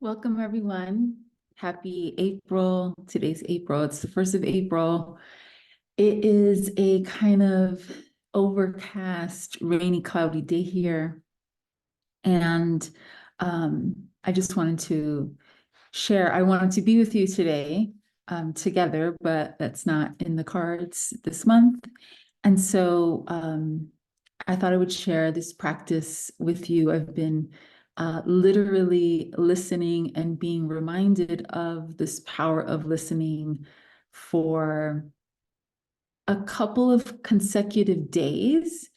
Welcome, everyone. Happy April. Today's April. It's the 1st of April. It is a kind of overcast, rainy, cloudy day here. And I just wanted to share, I wanted to be with you today together, but that's not in the cards this month. And so I thought I would share this practice with you. I've been literally listening and being reminded of this power of listening for a couple of consecutive days.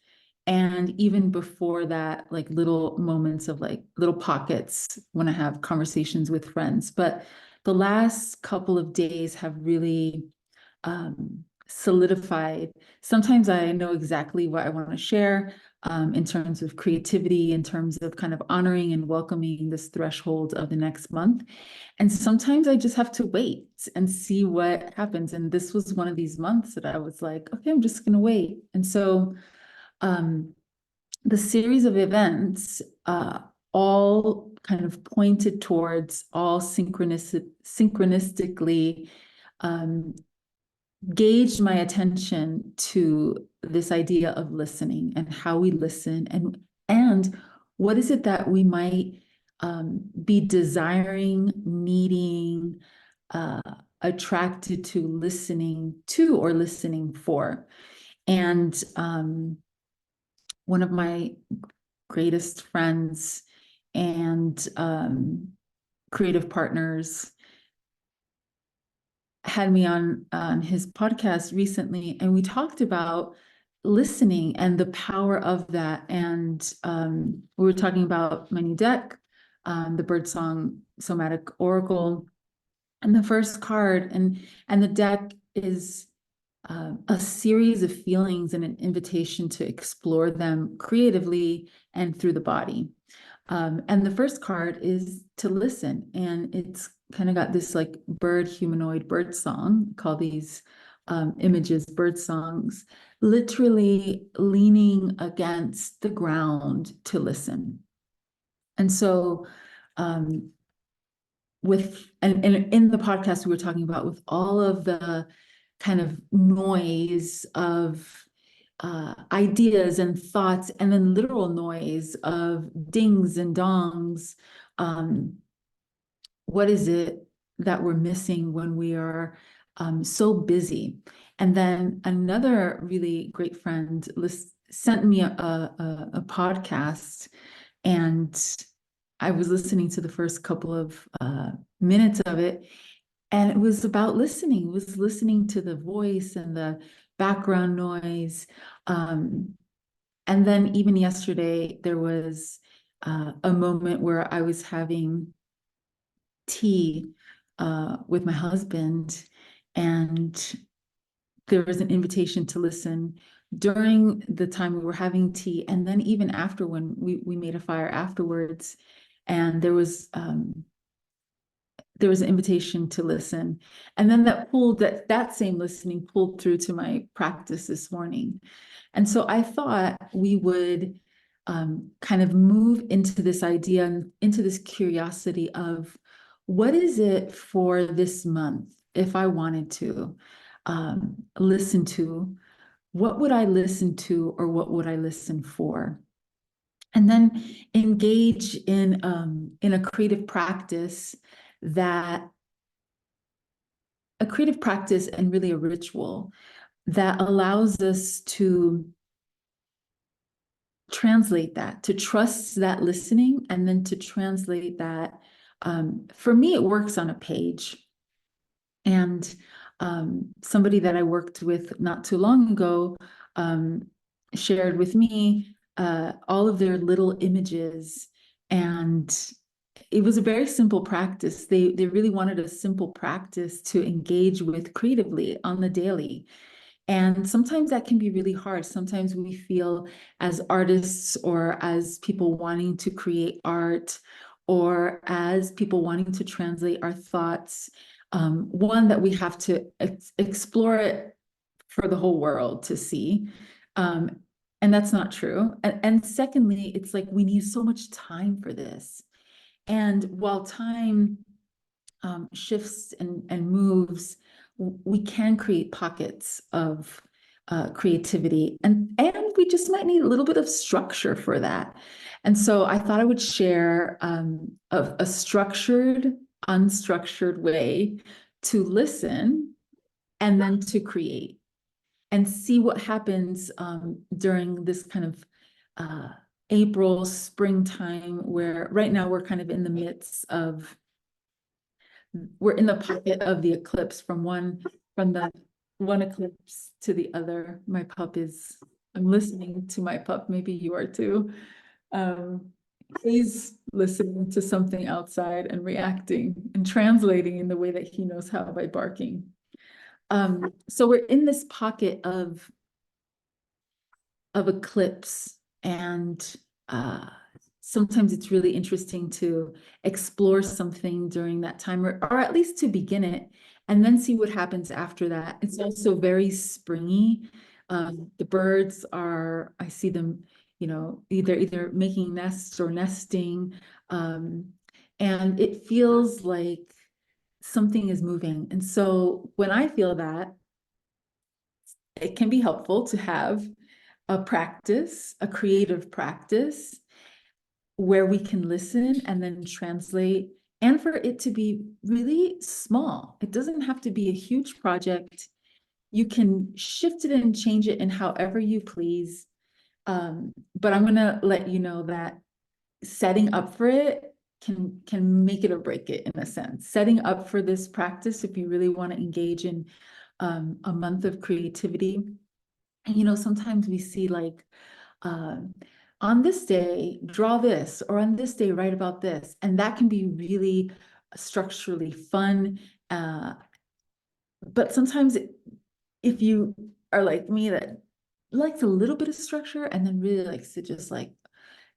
And even before that, like little moments of like little pockets when I have conversations with friends. But the last couple of days have really solidified. Sometimes I know exactly what I want to share in terms of creativity, in terms of kind of honoring and welcoming this threshold of the next month. And sometimes I just have to wait and see what happens. And this was one of these months that I was like, okay, I'm just going to wait. And so the series of events all kind of pointed towards all synchronistically gauged my attention to this idea of listening and how we listen and what is it that we might be desiring, needing, attracted to listening to or listening for. And one of my greatest friends and creative partners had me on his podcast recently, and we talked about listening and the power of that. And we were talking about my new deck, the Birdsong Somatic Oracle, and the first card, and the deck is a series of feelings and an invitation to explore them creatively and through the body. And the first card is to listen, and it's kind of got this like humanoid bird song. Call these images bird songs, literally leaning against the ground to listen. And so and in the podcast we were talking about, with all of the kind of noise of ideas and thoughts, and then literal noise of dings and dongs. What is it that we're missing when we are so busy? And then another really great friend sent me a podcast, and I was listening to the first couple of minutes of it, and it was about listening. It was listening to the voice and the background noise. And then even yesterday, there was a moment where I was having tea with my husband, and there was an invitation to listen during the time we were having tea, and then even after, when we made a fire afterwards, and there was an invitation to listen. And then that same listening pulled through to my practice this morning. And so I thought we would kind of move into this idea and into this curiosity of what is it for this month, if I wanted to listen to, what would I listen to, or what would I listen for? And then engage in a creative practice and really a ritual that allows us to translate that, to trust that listening, and then to translate that. For me, it works on a page. And somebody that I worked with not too long ago shared with me all of their little images, and it was a very simple practice. They really wanted a simple practice to engage with creatively on the daily. And sometimes that can be really hard. Sometimes we feel, as artists or as people wanting to create art, or as people wanting to translate our thoughts, one, that we have to explore it for the whole world to see. And that's not true. And secondly, it's like we need so much time for this. And while time shifts and moves, we can create pockets of creativity, and we just might need a little bit of structure for that. And so I thought I would share a structured, unstructured way to listen and then to create and see what happens during this kind of April, springtime, where right now we're kind of in the midst of, we're in the pocket of the eclipse from the one eclipse to the other. My pup is, I'm listening to my pup, maybe you are too. He's listening to something outside and reacting and translating in the way that he knows how by barking. So we're in this pocket of eclipse, and sometimes it's really interesting to explore something during that time, or at least to begin it, and then see what happens after that. It's also very springy. The birds are, I see them, you know, either making nests or nesting, and it feels like something is moving. And so when I feel that, it can be helpful to have a practice, a creative practice, where we can listen and then translate, and for it to be really small. It doesn't have to be a huge project. You can shift it and change it in however you please. But I'm gonna let you know that setting up for it can make it or break it, in a sense. Setting up for this practice, if you really want to engage in a month of creativity. And, you know, sometimes we see like, on this day, draw this, or on this day, write about this. And that can be really structurally fun. But sometimes if you are like me, that likes a little bit of structure and then really likes to just like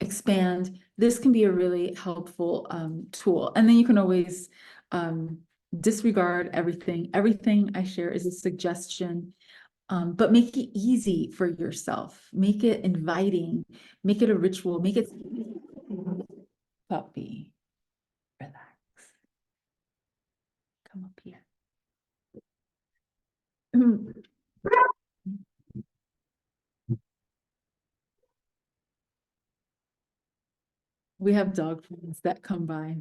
expand, this can be a really helpful tool. And then you can always disregard everything. Everything I share is a suggestion. But make it easy for yourself. Make it inviting. Make it a ritual. Make it puppy. Relax. Come up here. We have dog friends that come by.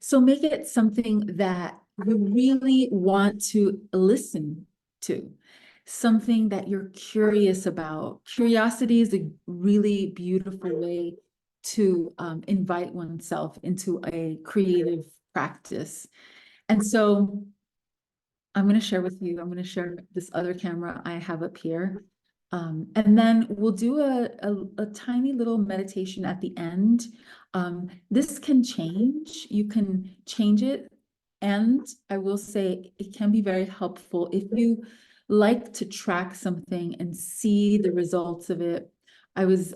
So make it something that you really want to listen to, something that you're curious about. Curiosity is a really beautiful way to invite oneself into a creative practice. And so I'm going to share with you, I'm going to share this other camera I have up here. And then we'll do a tiny little meditation at the end. This can change. You can change it. And I will say it can be very helpful if you like to track something and see the results of it. I was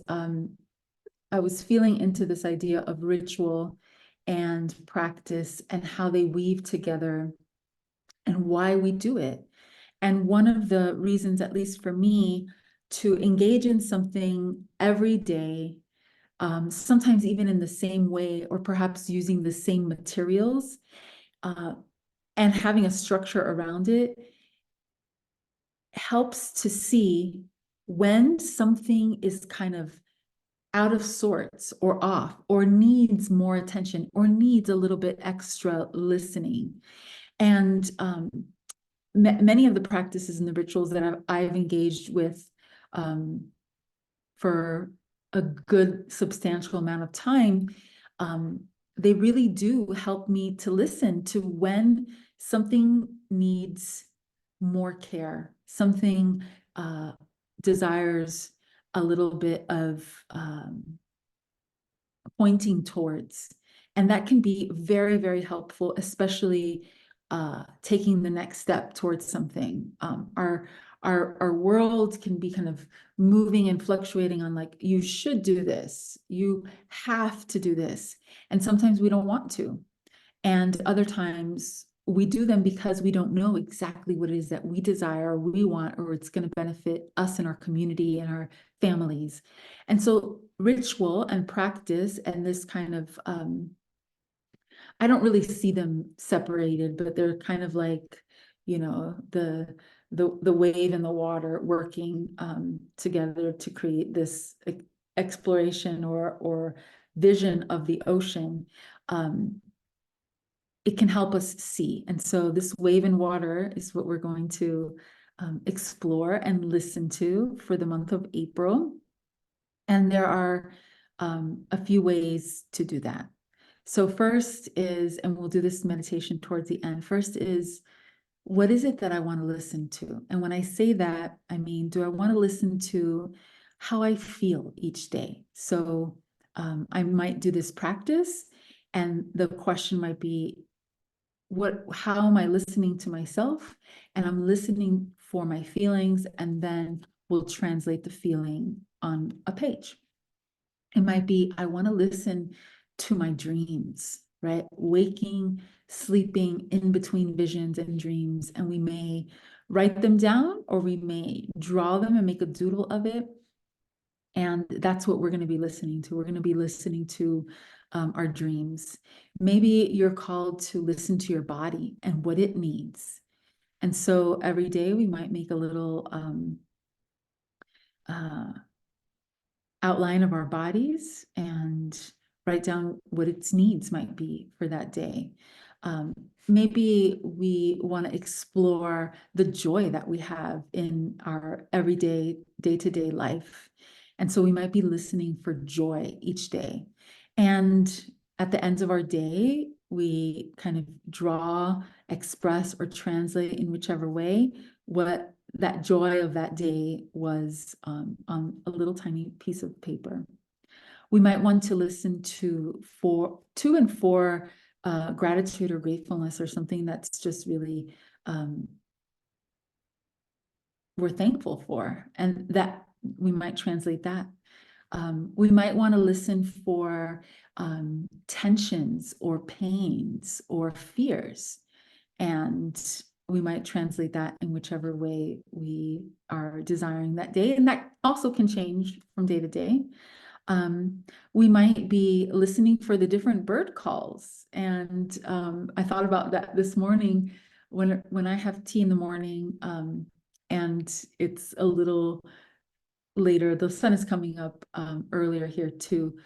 feeling into this idea of ritual and practice and how they weave together and why we do it. And one of the reasons, at least for me, to engage in something every day, sometimes even in the same way, or perhaps using the same materials, and having a structure around it, helps to see when something is kind of out of sorts or off, or needs more attention, or needs a little bit extra listening. And many of the practices and the rituals that I've engaged with for a good substantial amount of time, they really do help me to listen to when something needs more care, something desires a little bit of pointing towards. And that can be very, very helpful, especially taking the next step towards something. Our world can be kind of moving and fluctuating on like, you should do this, you have to do this. And sometimes we don't want to. And other times we do them because we don't know exactly what it is that we desire or we want, or it's going to benefit us and our community and our families. And so ritual and practice and this kind of, I don't really see them separated, but they're kind of like, the wave and the water working together to create this exploration or vision of the ocean. It can help us see. And so this wave and water is what we're going to explore and listen to for the month of April. And there are a few ways to do that. So first is, and we'll do this meditation towards the end, first is, what is it that I want to listen to? And when I say that, I mean, do I want to listen to how I feel each day? So I might do this practice, and the question might be, how am I listening to myself? And I'm listening for my feelings, and then we'll translate the feeling on a page. It might be, I want to listen to my dreams, right? Waking, sleeping, in between visions and dreams. And we may write them down, or we may draw them and make a doodle of it. And that's what we're going to be listening to. We're going to be listening to our dreams. Maybe you're called to listen to your body and what it needs. And so every day we might make a little outline of our bodies and write down what its needs might be for that day. Maybe we want to explore the joy that we have in our everyday, day-to-day life. And so we might be listening for joy each day. And at the end of our day, we kind of draw, express, or translate in whichever way what that joy of that day was on a little tiny piece of paper. We might want to listen to and for gratitude or gratefulness, or something that's just really we're thankful for, and that we might translate that. We might want to listen for tensions or pains or fears, and we might translate that in whichever way we are desiring that day. And that also can change from day to day. We might be listening for the different bird calls. And I thought about that this morning when I have tea in the morning, and it's a little later. The sun is coming up earlier here too.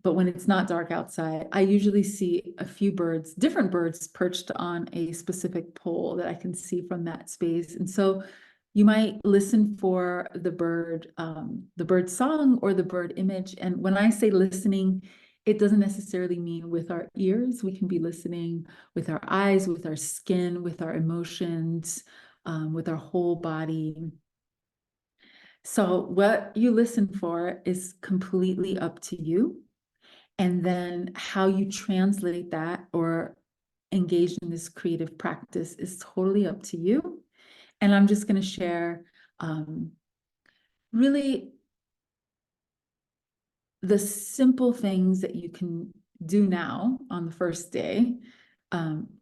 But when it's not dark outside, I usually see a few birds, different birds perched on a specific pole that I can see from that space. And so you might listen for the bird song or the bird image. And when I say listening, it doesn't necessarily mean with our ears. We can be listening with our eyes, with our skin, with our emotions, with our whole body. So what you listen for is completely up to you. And then how you translate that or engage in this creative practice is totally up to you. And I'm just going to share really the simple things that you can do now on the first day,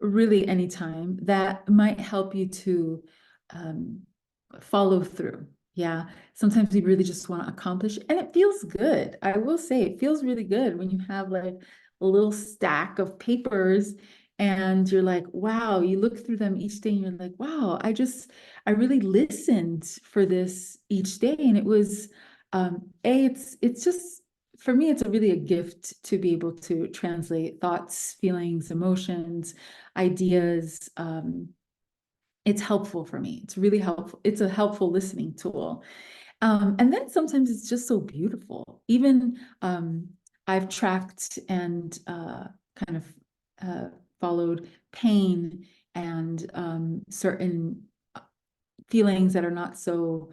really anytime, that might help you to follow through. Yeah, sometimes we really just want to accomplish, and it feels good. I will say it feels really good when you have like a little stack of papers and you're like, wow, you look through them each day and you're like, wow, I really listened for this each day. And it was, it's just, for me, it's really a gift to be able to translate thoughts, feelings, emotions, ideas. It's helpful for me. It's really helpful. It's a helpful listening tool. And then sometimes it's just so beautiful. Even I've tracked and kind of followed pain and certain feelings that are not so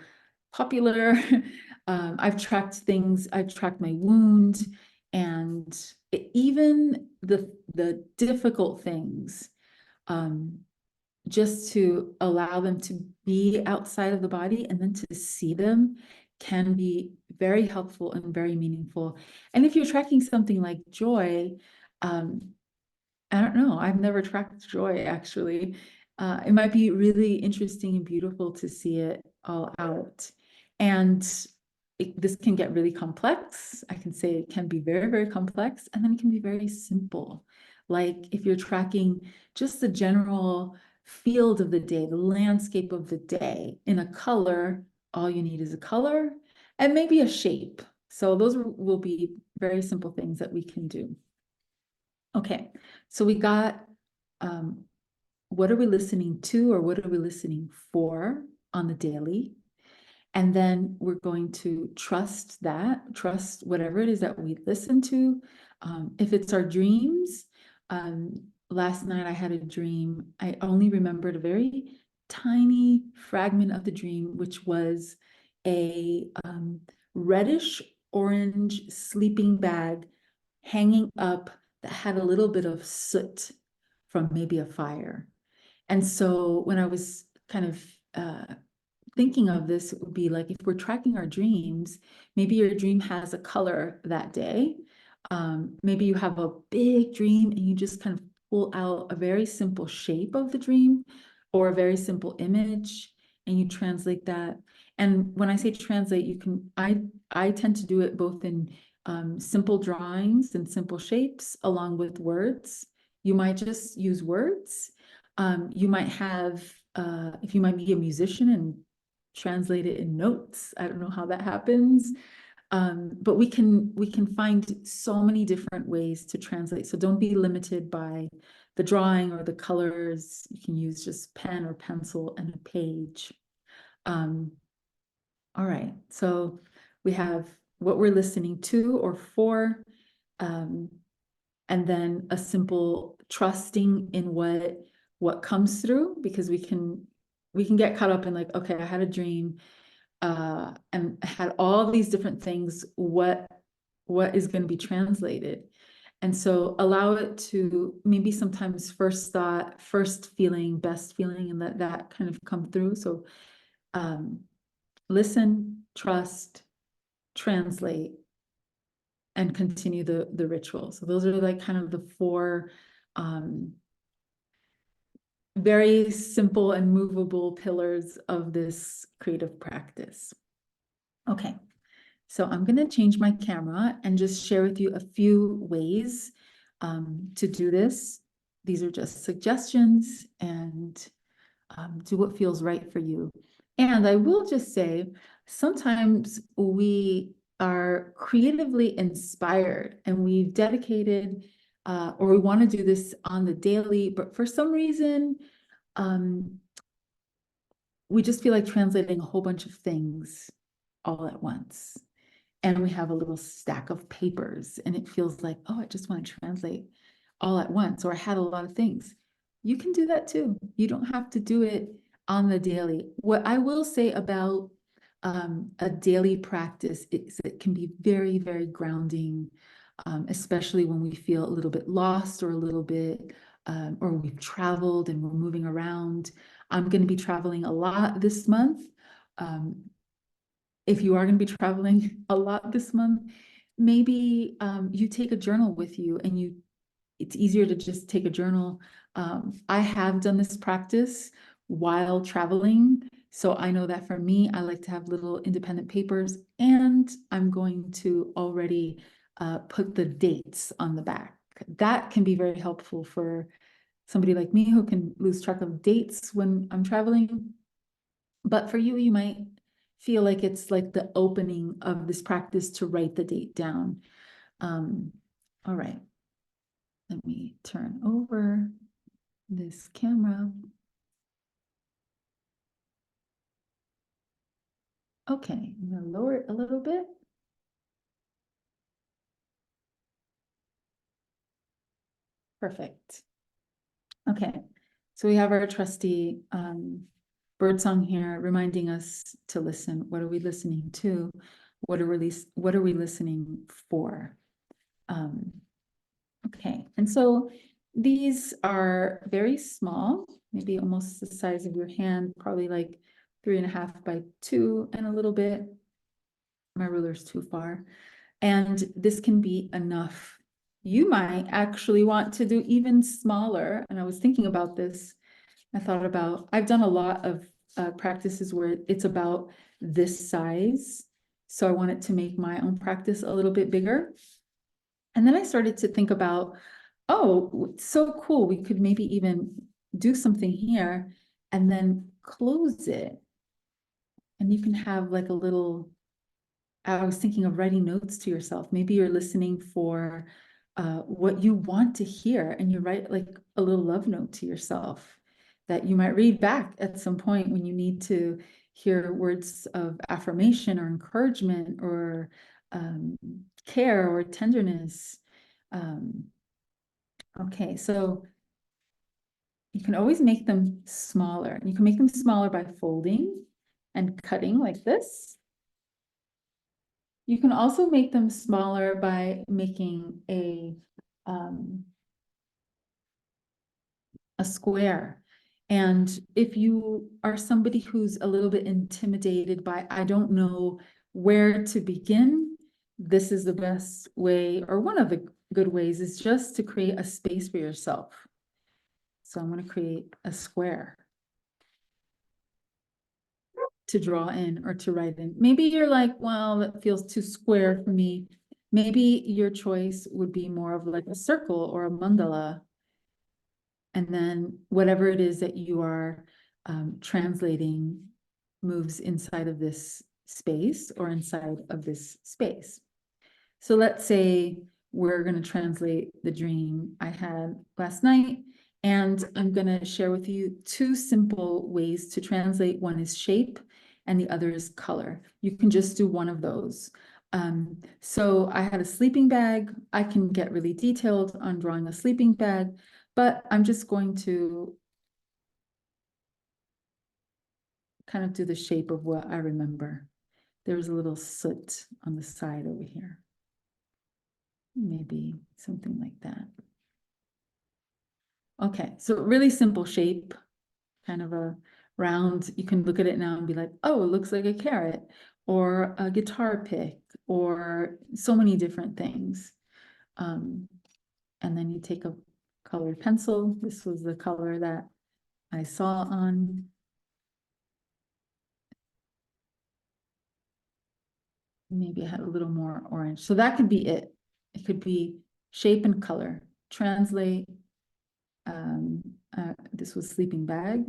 popular. I've tracked things. I've tracked my wound, and even the difficult things. Just to allow them to be outside of the body and then to see them can be very helpful and very meaningful. And if you're tracking something like joy, I don't know. I've never tracked joy actually. It might be really interesting and beautiful to see it all out. And this can get really complex. I can say it can be very, very complex, and then it can be very simple. Like if you're tracking just the general field of the day, the landscape of the day in a color, all you need is a color and maybe a shape. So those will be very simple things that we can do. Okay, so we got what are we listening to or what are we listening for on the daily? And then we're going to trust whatever it is that we listen to. If it's our dreams, last night I had a dream. I only remembered a very tiny fragment of the dream, which was a reddish orange sleeping bag hanging up that had a little bit of soot from maybe a fire. And so when I was kind of thinking of this, it would be like if we're tracking our dreams, maybe your dream has a color that day. Maybe you have a big dream and you just kind of pull out a very simple shape of the dream or a very simple image and you translate that. And when I say translate, you can, I tend to do it both in simple drawings and simple shapes along with words. You might just use words. You might have, if you might be a musician and translate it in notes. I don't know how that happens. But we can find so many different ways to translate. So don't be limited by the drawing or the colors. You can use just pen or pencil and a page. All right, so we have what we're listening to or for, and then a simple trusting in what comes through, because we can get caught up in like, okay, I had a dream, and had all these different things, what is going to be translated. And so allow it to maybe sometimes first thought, first feeling, best feeling, and let that kind of come through. So listen, trust, translate, and continue the ritual. So those are like kind of the four very simple and movable pillars of this creative practice. Okay, so I'm going to change my camera and just share with you a few ways to do this. These are just suggestions, and do what feels right for you. And I will just say, sometimes we are creatively inspired and we've dedicated or we want to do this on the daily, but for some reason, we just feel like translating a whole bunch of things all at once. And we have a little stack of papers and it feels like, oh, I just want to translate all at once, or I had a lot of things. You can do that too. You don't have to do it on the daily. What I will say about a daily practice is it can be very, very grounding, especially when we feel a little bit lost or a little bit, or we've traveled and we're moving around. I'm going to be traveling a lot this month. If you are going to be traveling a lot this month, maybe you take a journal with you and it's easier to just take a journal. I have done this practice while traveling. So I know that for me, I like to have little independent papers, and I'm going to already put the dates on the back. That can be very helpful for somebody like me who can lose track of dates when I'm traveling. But for you, you might feel like it's like the opening of this practice to write the date down. All right. Let me turn over this camera. Okay, I'm gonna lower it a little bit. Perfect. Okay, so we have our trusty birdsong here reminding us to listen. What are we listening to? What are we listening for? Okay, and so these are very small, maybe almost the size of your hand, probably like 3.5 by 2 and a little bit. My ruler's too far. And this can be enough you might actually want to do even smaller. And I was thinking about this. I've done a lot of practices where it's about this size. So I wanted to make my own practice a little bit bigger. And then I started to think about, oh, it's so cool. We could maybe even do something here and then close it. And you can have like a little, I was thinking of writing notes to yourself. Maybe you're listening for what you want to hear, and you write like a little love note to yourself that you might read back at some point when you need to hear words of affirmation or encouragement or um, care or tenderness. Um, okay, so you can always make them smaller. You can make them smaller by folding and cutting like this. You can also make them smaller by making um, a square. And if you are somebody who's a little bit intimidated by, I don't know where to begin, this is the best way, or one of the good ways, is just to create a space for yourself. So I'm going to create a square to draw in or to write in. Maybe you're like, well, that feels too square for me. Maybe your choice would be more of like a circle or a mandala. And then whatever it is that you are translating moves inside of this space or inside of this space. So let's say we're going to translate the dream I had last night, and I'm going to share with you two simple ways to translate. One is shape and the other is color. You can just do one of those. So I had a sleeping bag. I can get really detailed on drawing a sleeping bag, but I'm just going to kind of do the shape of what I remember. There's a little soot on the side over here. Maybe something like that. Okay, so really simple shape, kind of a round. You can look at it now and be like, oh, it looks like a carrot or a guitar pick or so many different things. And then you take a colored pencil. This was the color that I saw on. Maybe I had a little more orange. So that could be it. It could be shape and color. Translate. This was sleeping bag.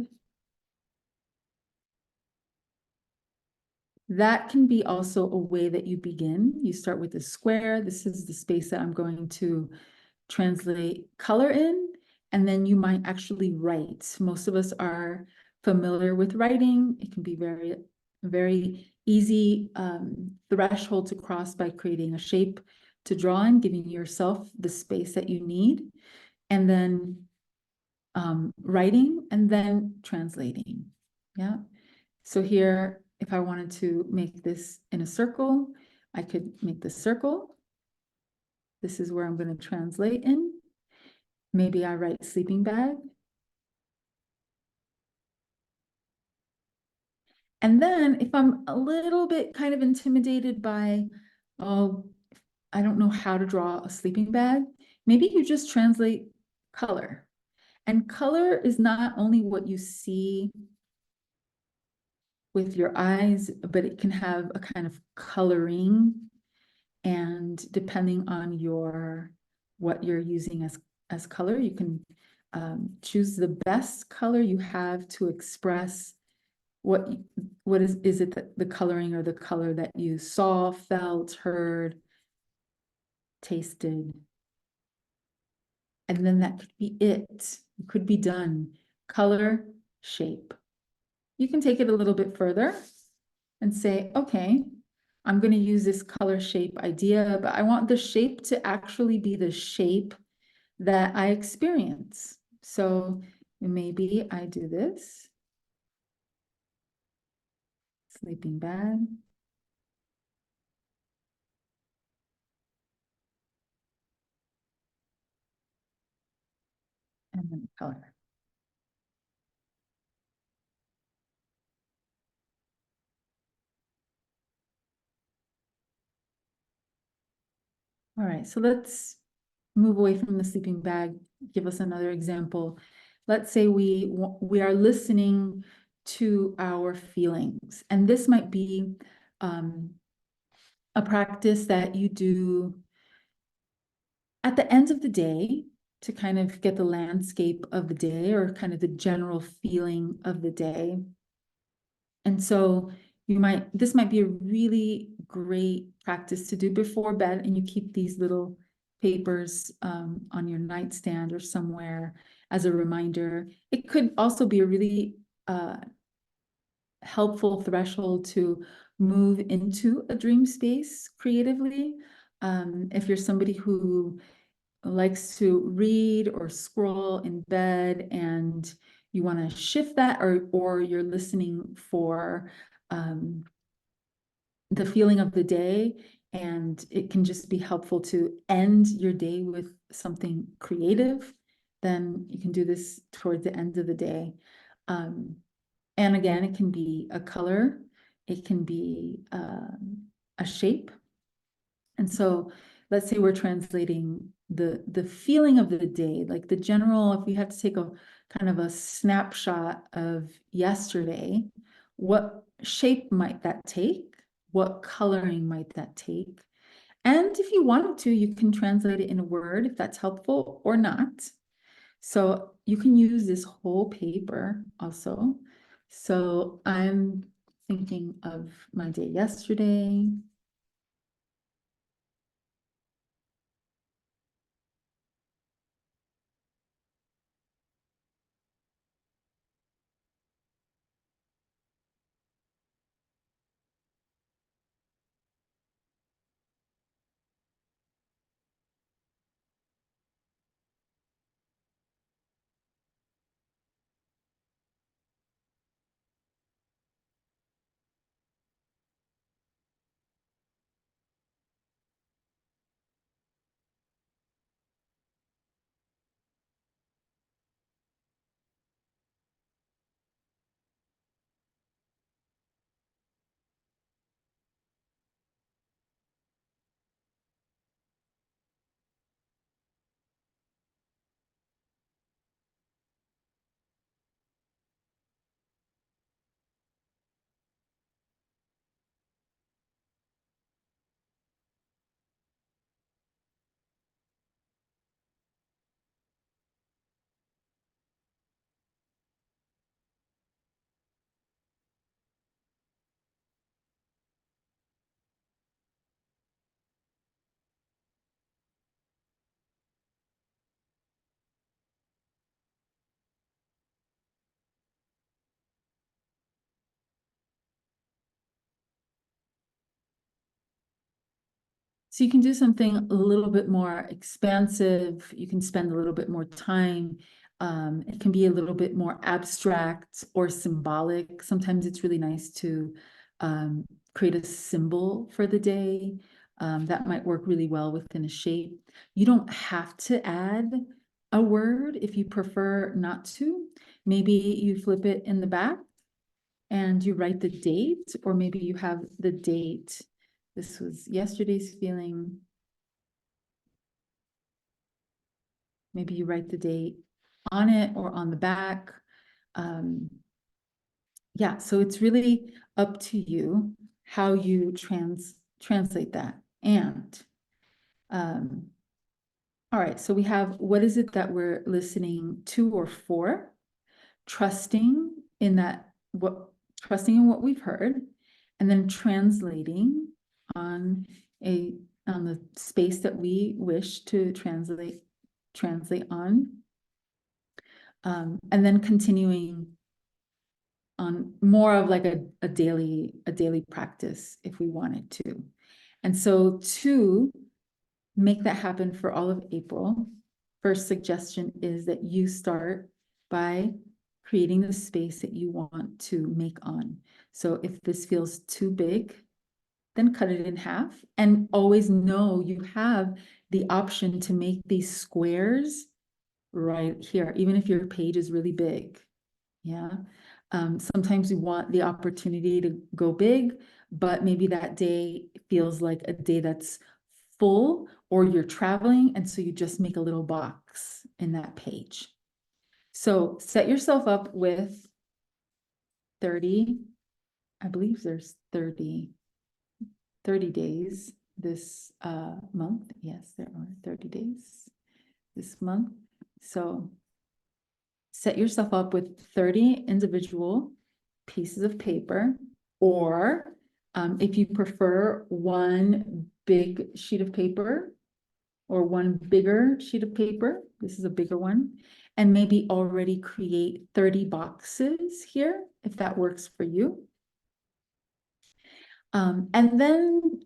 That can be also a way that you begin. You start with a square. This is the space that I'm going to translate color in, and then you might actually write. Most of us are familiar with writing. It can be very easy threshold to cross by creating a shape to draw in, giving yourself the space that you need, and then writing, and then translating. Yeah. So here, if I wanted to make this in a circle, I could make the circle. This is where I'm going to translate in. Maybe I write sleeping bag. And then if I'm a little bit kind of intimidated by, oh, I don't know how to draw a sleeping bag, maybe you just translate color. And color is not only what you see with your eyes, but it can have a kind of coloring. And depending on what you're using as color, you can choose the best color you have to express what is it the coloring or the color that you saw, felt, heard, tasted. And then that could be it. It could be done. Color, shape. You can take it a little bit further and say, okay, I'm going to use this color shape idea, but I want the shape to actually be the shape that I experience. So maybe I do this. Sleeping bag. And then color. All right, so let's move away from the sleeping bag, give us another example. Let's say we are listening to our feelings, and this might be a practice that you do at the end of the day to kind of get the landscape of the day or kind of the general feeling of the day. And so this might be a really great practice to do before bed, and you keep these little papers on your nightstand or somewhere as a reminder. It could also be a really helpful threshold to move into a dream space creatively. If you're somebody who likes to read or scroll in bed and you want to shift that, or you're listening for the feeling of the day, and it can just be helpful to end your day with something creative, then you can do this toward the end of the day. And again, it can be a color, it can be a shape. And so let's say we're translating the feeling of the day, like the general, if we have to take a kind of a snapshot of yesterday, what shape might that take? What coloring might that take? And if you wanted to, you can translate it in a word if that's helpful or not. So you can use this whole paper also. So I'm thinking of my day yesterday. So you can do something a little bit more expansive. You can spend a little bit more time. It can be a little bit more abstract or symbolic. Sometimes it's really nice to create a symbol for the day. That might work really well within a shape. You don't have to add a word if you prefer not to. Maybe you flip it in the back and you write the date, or maybe you have the date. This was yesterday's feeling. Maybe you write the date on it or on the back. Yeah, so it's really up to you how you translate that. And all right, so we have, what is it that we're listening to or for? Trusting in what we've heard, and then translating on the space that we wish to translate on, and then continuing on more of like a daily practice if we wanted to. And so to make that happen for all of April, first suggestion is that you start by creating the space that you want to make on. So if this feels too big, then cut it in half, and always know you have the option to make these squares right here, even if your page is really big. Yeah. Sometimes we want the opportunity to go big, but maybe that day feels like a day that's full or you're traveling, and so you just make a little box in that page. So set yourself up with 30, I believe there's 30 days this month. Yes, there are 30 days this month. So set yourself up with 30 individual pieces of paper, or if you prefer, one big sheet of paper or one bigger sheet of paper. This is a bigger one. And maybe already create 30 boxes here, if that works for you. And then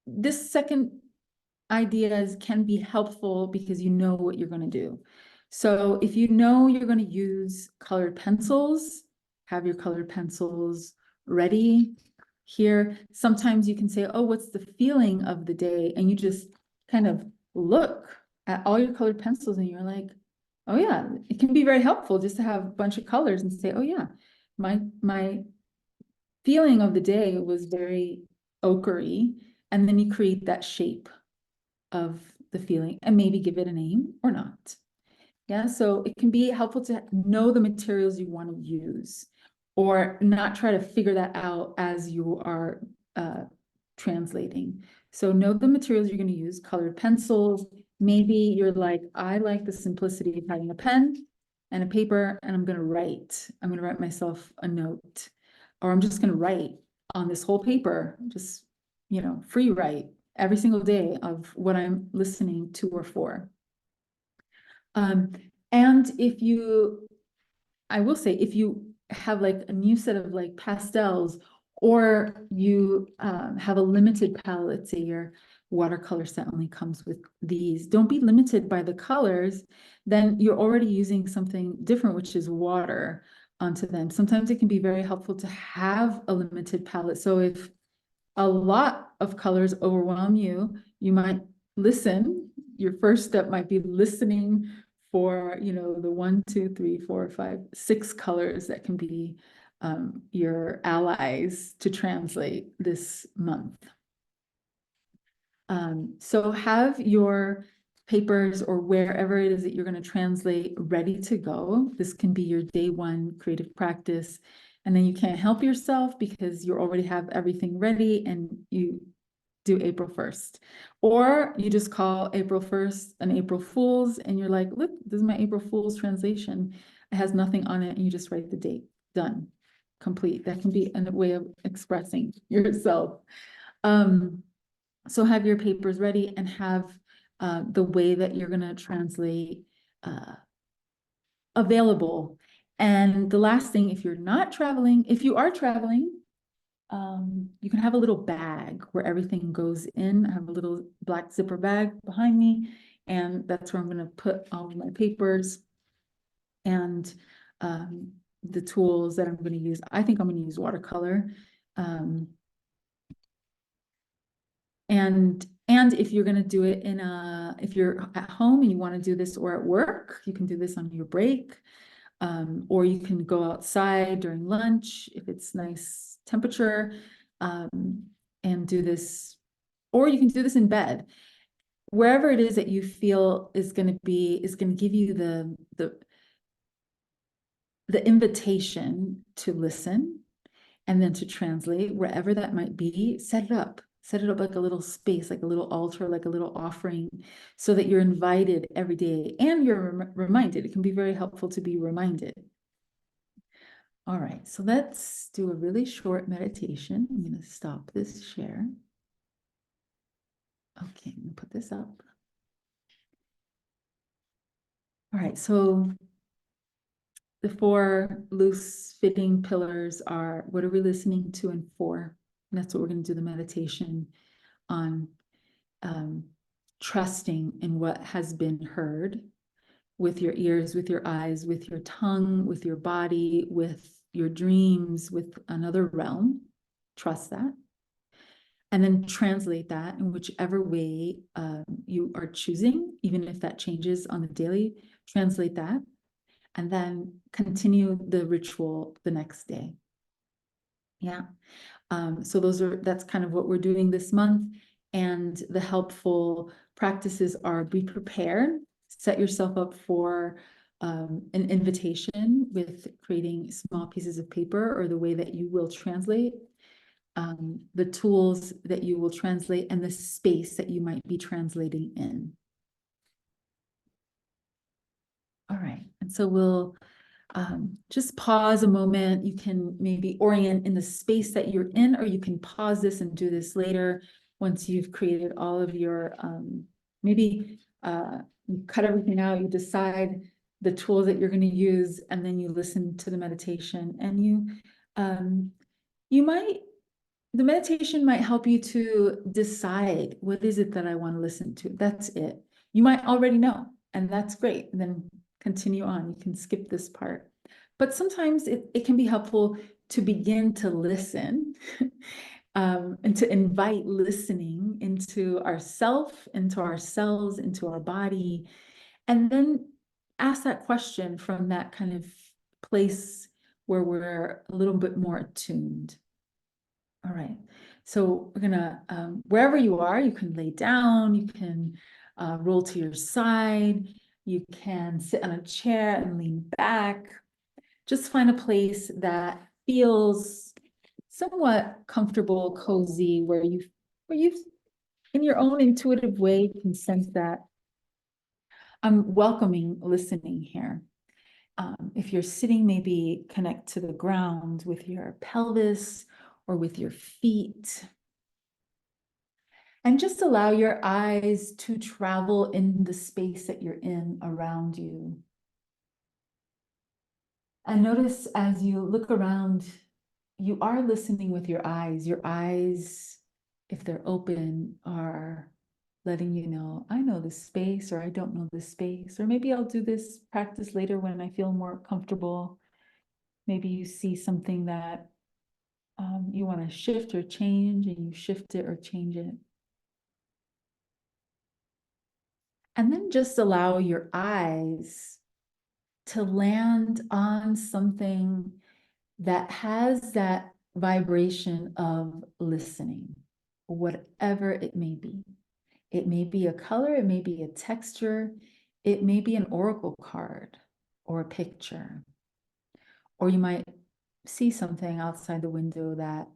this second ideas can be helpful because you know what you're going to do. So if you know you're going to use colored pencils, have your colored pencils ready here. Sometimes you can say, oh, what's the feeling of the day? And you just kind of look at all your colored pencils and you're like, oh yeah, it can be very helpful just to have a bunch of colors and say, oh yeah, my feeling of the day was very ochre-y. And then you create that shape of the feeling and maybe give it a name or not. Yeah, so it can be helpful to know the materials you want to use, or not try to figure that out as you are translating. So know the materials you're going to use, colored pencils. Maybe you're like, I like the simplicity of having a pen and a paper, and I'm going to write. I'm going to write myself a note, or I'm just going to write on this whole paper, just, free write every single day of what I'm listening to or for. And I will say, if you have like a new set of like pastels, or you have a limited palette, let's say your watercolor set only comes with these, don't be limited by the colors, then you're already using something different, which is water, onto them. Sometimes it can be very helpful to have a limited palette. So if a lot of colors overwhelm you, you might listen. Your first step might be listening for, the 1, 2, 3, 4, 5, 6 colors that can be your allies to translate this month. So have your papers or wherever it is that you're going to translate ready to go. This can be your day one creative practice. And then you can't help yourself because you already have everything ready and you do April 1st. Or you just call April 1st an April Fool's and you're like, look, this is my April Fool's translation. It has nothing on it and you just write the date. Done. Complete. That can be a way of expressing yourself. So have your papers ready and have the way that you're going to translate available. And the last thing, if you're not traveling, if you are traveling, you can have a little bag where everything goes in. I have a little black zipper bag behind me, and that's where I'm going to put all of my papers and the tools that I'm going to use. I think I'm going to use watercolor. And if you're going to do it if you're at home and you want to do this, or at work, you can do this on your break. Or you can go outside during lunch if it's nice temperature, and do this, or you can do this in bed. Wherever it is that you feel is going to give you the invitation to listen and then to translate, wherever that might be. Set it up like a little space, like a little altar, like a little offering, so that you're invited every day and you're reminded. It can be very helpful to be reminded. All right, so let's do a really short meditation. I'm going to stop this share. Okay, I'm going to put this up. All right, so the 4 loose fitting pillars are, what are we listening to and for? And that's what we're going to do the meditation on. Trusting in what has been heard with your ears, with your eyes, with your tongue, with your body, with your dreams, with another realm. Trust that. And then translate that in whichever way you are choosing, even if that changes on the daily. Translate that, and then continue the ritual the next day. Yeah. So that's kind of what we're doing this month. And the helpful practices are: be prepared, set yourself up for an invitation with creating small pieces of paper or the way that you will translate, the tools that you will translate, and the space that you might be translating in. All right, and so we'll just pause a moment. You can maybe orient in the space that you're in, or you can pause this and do this later once you've created all of your, maybe you cut everything out, you decide the tools that you're going to use, and then you listen to the meditation. And the meditation might help you to decide, what is it that I want to listen to? That's it. You might already know, and that's great. And then continue on. You can skip this part. But sometimes it can be helpful to begin to listen and to invite listening into ourself, into ourselves, into our body, and then ask that question from that kind of place where we're a little bit more attuned. All right, so we're gonna, wherever you are, you can lay down, you can roll to your side, you can sit on a chair and lean back. Just find a place that feels somewhat comfortable, cozy, where you, in your own intuitive way, you can sense that I'm welcoming listening here. If you're sitting, maybe connect to the ground with your pelvis or with your feet. And just allow your eyes to travel in the space that you're in around you. And notice as you look around, you are listening with your eyes. Your eyes, if they're open, are letting you know, I know this space, or I don't know this space, or maybe I'll do this practice later when I feel more comfortable. Maybe you see something that you want to shift or change, and you shift it or change it. And then just allow your eyes to land on something that has that vibration of listening, whatever it may be. It may be a color, it may be a texture, it may be an oracle card or a picture. Or you might see something outside the window that,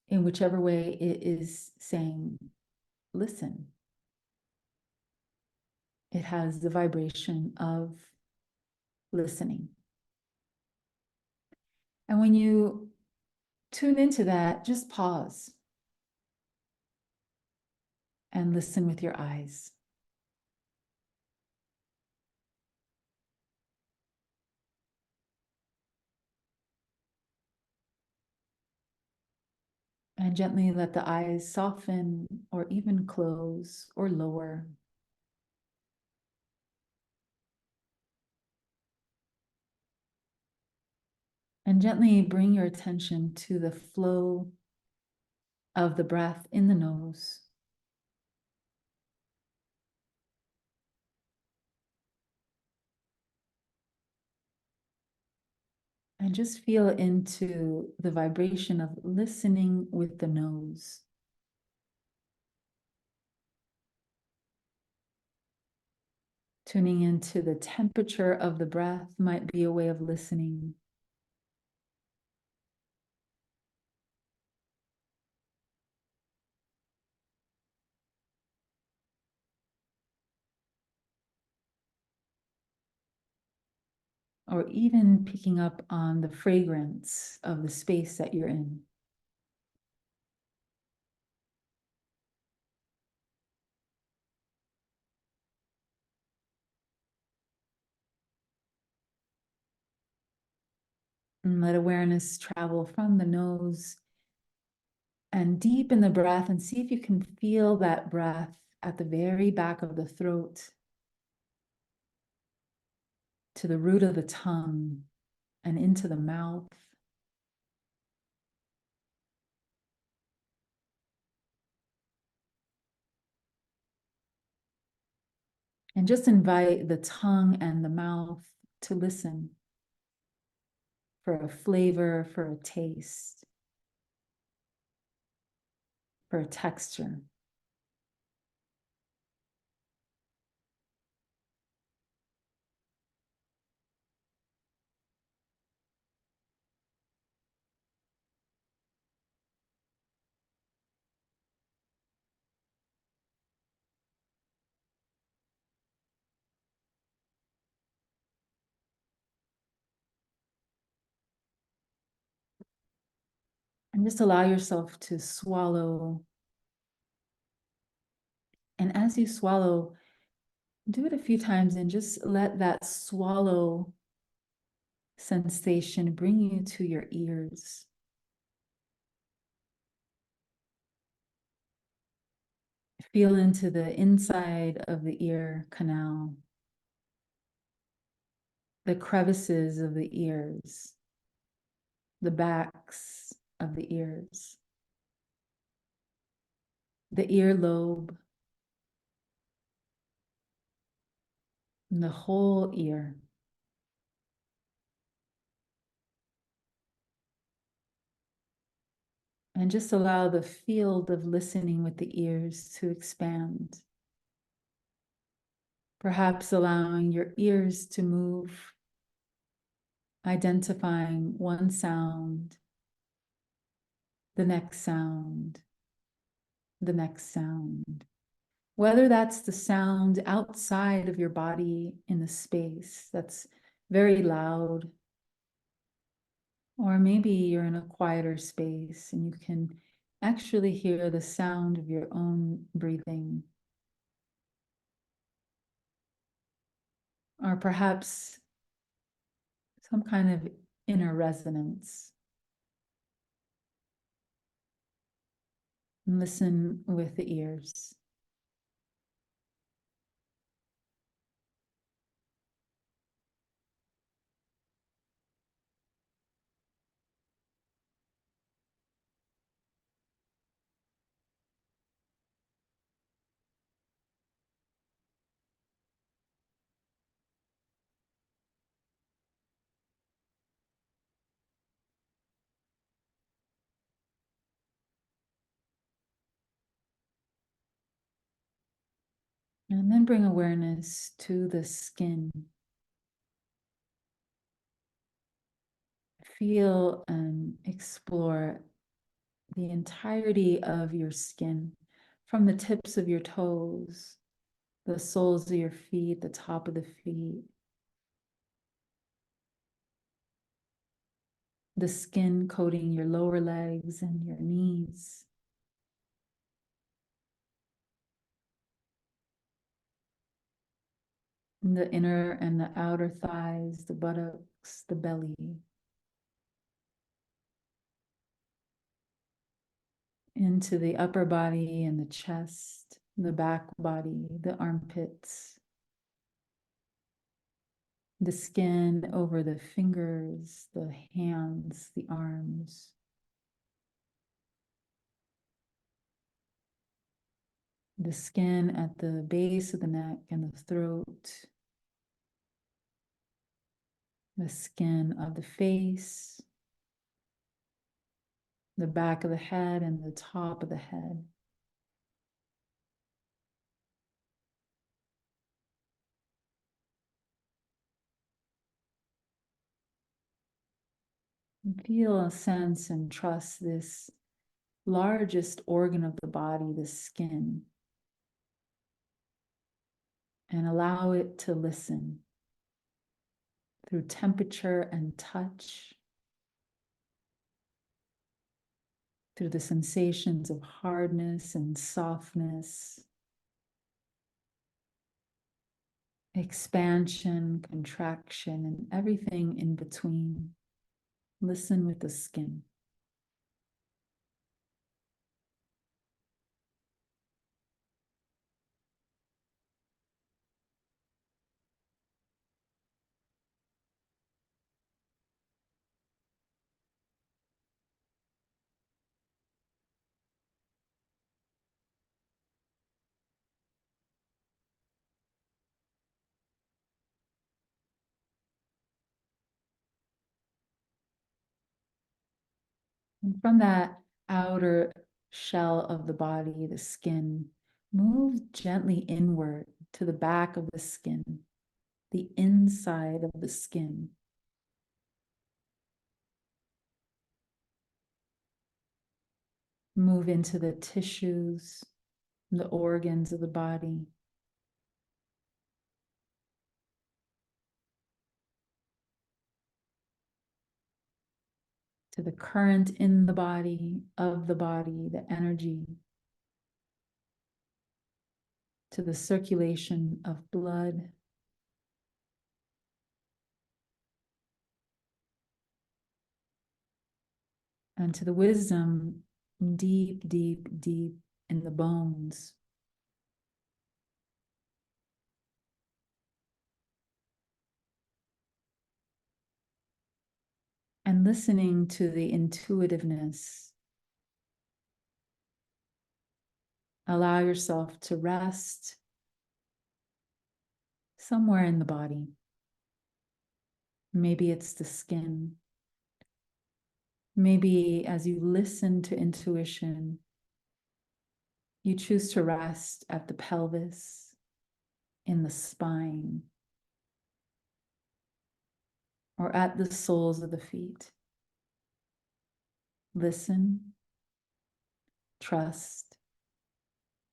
in whichever way, it is saying, listen. It has the vibration of listening. And when you tune into that, just pause and listen with your eyes. And gently let the eyes soften or even close or lower. And gently bring your attention to the flow of the breath in the nose. And just feel into the vibration of listening with the nose. Tuning into the temperature of the breath might be a way of listening. Or even picking up on the fragrance of the space that you're in. And let awareness travel from the nose and deep in the breath, and see if you can feel that breath at the very back of the throat, to the root of the tongue and into the mouth. And just invite the tongue and the mouth to listen for a flavor, for a taste. for texture. And just allow yourself to swallow. And as you swallow, do it a few times and just let that swallow sensation bring you to your ears. Feel into the inside of the ear canal, the crevices of the ears, the backs of the ears, the earlobe, and the whole ear. And just allow the field of listening with the ears to expand. Perhaps allowing your ears to move, identifying one sound, the next sound, the next sound. Whether that's the sound outside of your body in the space that's very loud, or maybe you're in a quieter space and you can actually hear the sound of your own breathing. Or perhaps some kind of inner resonance. Listen with the ears. And then bring awareness to the skin. Feel and explore the entirety of your skin, from the tips of your toes, the soles of your feet, the top of the feet, the skin coating your lower legs and your knees. And the inner and the outer thighs, the buttocks, the belly. Into the upper body and the chest, the back body, the armpits, the skin over the fingers, the hands, the arms. The skin at the base of the neck and the throat, the skin of the face, the back of the head and the top of the head. And feel a sense and trust this largest organ of the body, the skin, and allow it to listen through temperature and touch, through the sensations of hardness and softness, expansion, contraction, and everything in between. Listen with the skin. And from that outer shell of the body, the skin. Move gently inward to the back of the skin, the inside of the skin. Move into the tissues, the organs of the body. To the current in the body, of the body, the energy. To the circulation of blood. And to the wisdom deep, deep, deep in the bones. And listening to the intuitiveness. Allow yourself to rest somewhere in the body. Maybe it's the skin. Maybe as you listen to intuition, you choose to rest at the pelvis, in the spine, or at the soles of the feet. Listen, trust,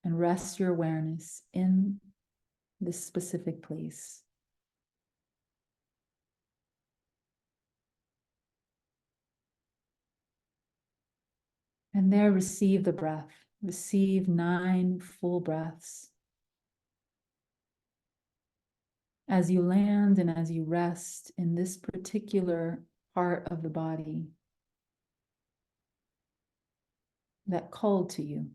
and rest your awareness in this specific place. And there, receive the breath. Receive 9 full breaths. As you land and as you rest in this particular part of the body that called to you.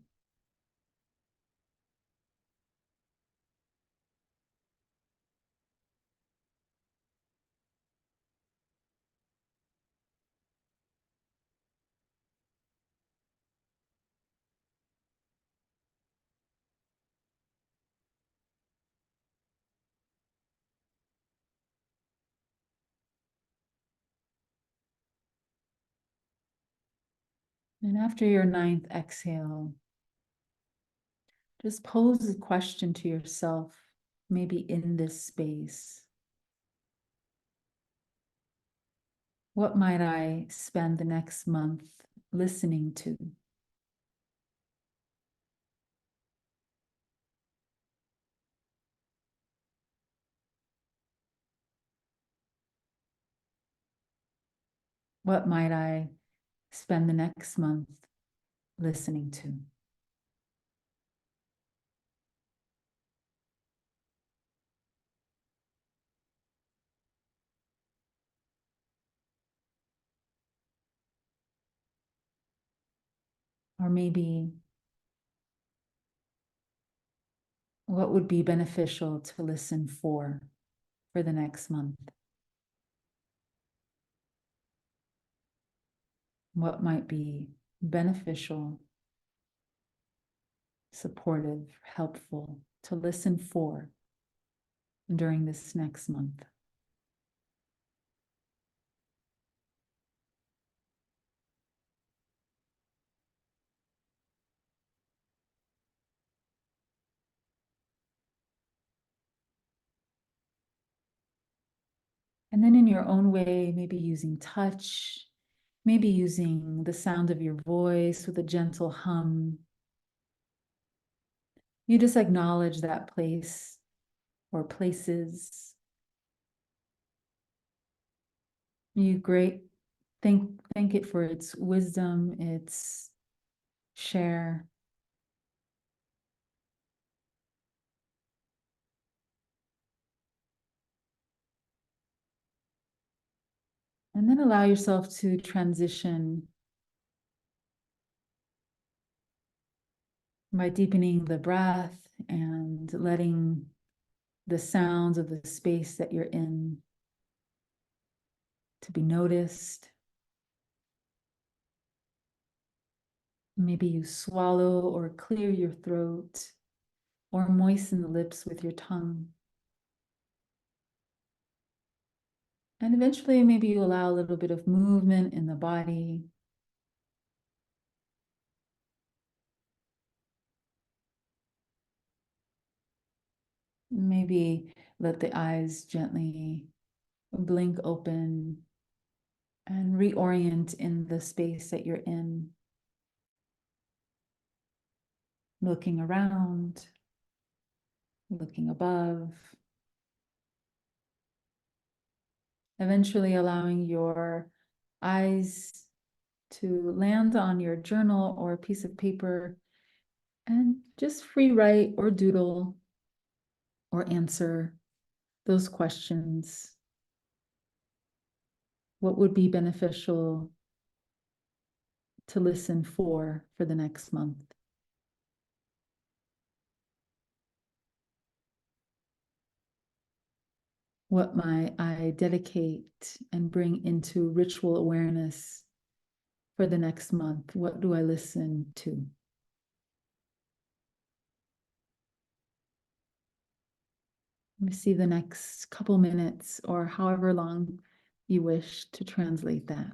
And after your 9th exhale, just pose a question to yourself, maybe in this space. What might I spend the next month listening to? What might I spend the next month listening to? Or maybe what would be beneficial to listen for the next month? What might be beneficial, supportive, helpful to listen for during this next month? And then in your own way, maybe using touch, maybe using the sound of your voice with a gentle hum. You just acknowledge that place or places. You thank it for its wisdom, its share. And then allow yourself to transition by deepening the breath and letting the sounds of the space that you're in to be noticed. Maybe you swallow or clear your throat or moisten the lips with your tongue. And eventually, maybe you allow a little bit of movement in the body. Maybe let the eyes gently blink open and reorient in the space that you're in, looking around, looking above, eventually allowing your eyes to land on your journal or a piece of paper and just free write or doodle or answer those questions. What would be beneficial to listen for the next month? What might I dedicate and bring into ritual awareness for the next month? What do I listen to? Let me see the next couple minutes or however long you wish to translate that.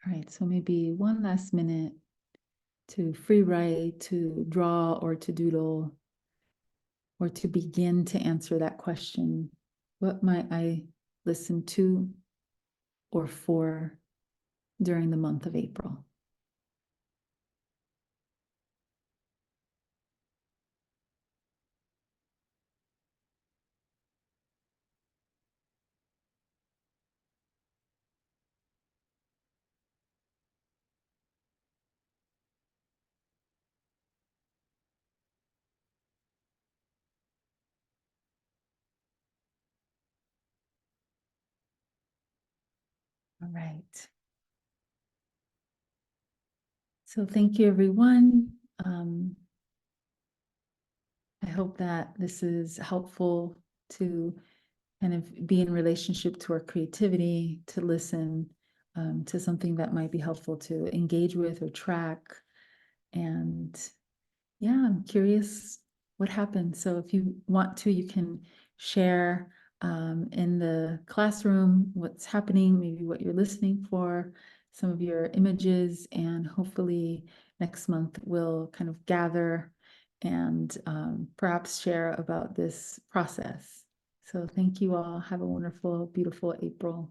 All right, so maybe one last minute to free write, to draw, or to doodle, or to begin to answer that question. What might I listen to or for during the month of April? All right. So thank you, everyone. I hope that this is helpful to kind of be in relationship to our creativity, to listen to something that might be helpful to engage with or track. And yeah, I'm curious what happened. So if you want to, you can share in the classroom what's happening, maybe what you're listening for, some of your images, and hopefully next month we'll kind of gather and perhaps share about this process. So thank you all. Have a wonderful, beautiful April.